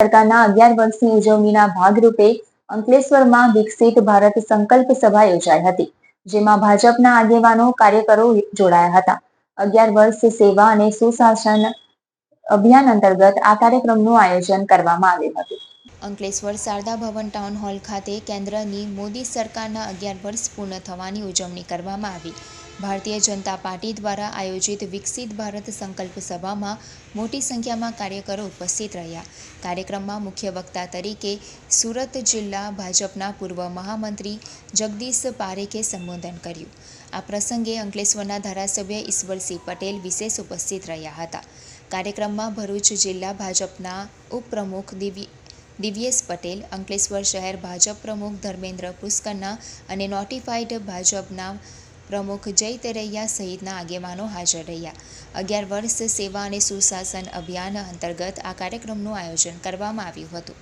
સરકારના 11 વર્ષની ઉજવણીના ભાગરૂપે અંકલેશ્વરમાં વિકસિત ભારત સંકલ્પ સભા યોજાઈ હતી, જેમાં ભાજપના આગેવાનો કાર્યકરો જોડાયા હતા। 11 વર્ષ સેવા અને સુશાસન અભિયાન અંતર્ગત આ કાર્યક્રમનું આયોજન કરવામાં આવ્યું હતું। અંકલેશ્વર શારદા ભવન ટાઉન હોલ ખાતે કેન્દ્રની મોદી સરકારના 11 વર્ષ પૂર્ણ થવાની ઉજવણી કરવામાં આવી। ભારતીય જનતા પાર્ટી દ્વારા આયોજિત વિકસિત ભારત સંકલ્પ સભામાં મોટી સંખ્યામાં કાર્યકરો ઉપસ્થિત રહ્યા। કાર્યક્રમમાં મુખ્ય વક્તા તરીકે સુરત જિલ્લા ભાજપના પૂર્વ મહામંત્રી જગદીશ પારેખે સંબોધન કર્યું। આ પ્રસંગે અંકલેશ્વરના ધારાસભ્ય ઈશ્વરસિંહ પટેલ વિશેષ ઉપસ્થિત રહ્યા હતા। કાર્યક્રમમાં ભરૂચ જિલ્લા ભાજપના ઉપપ્રમુખ દિવ્યેશ પટેલ, અંકલેશ્વર શહેર ભાજપ પ્રમુખ ધર્મેન્દ્ર પુષ્કરના અને નોટિફાઈડ ભાજપના પ્રમુખ જય તેરૈયા સહિતના આગેવાનો હાજર રહ્યા। 11 વર્ષ સેવા અને સુશાસન અભિયાન અંતર્ગત આ કાર્યક્રમનું આયોજન કરવામાં આવ્યું હતું।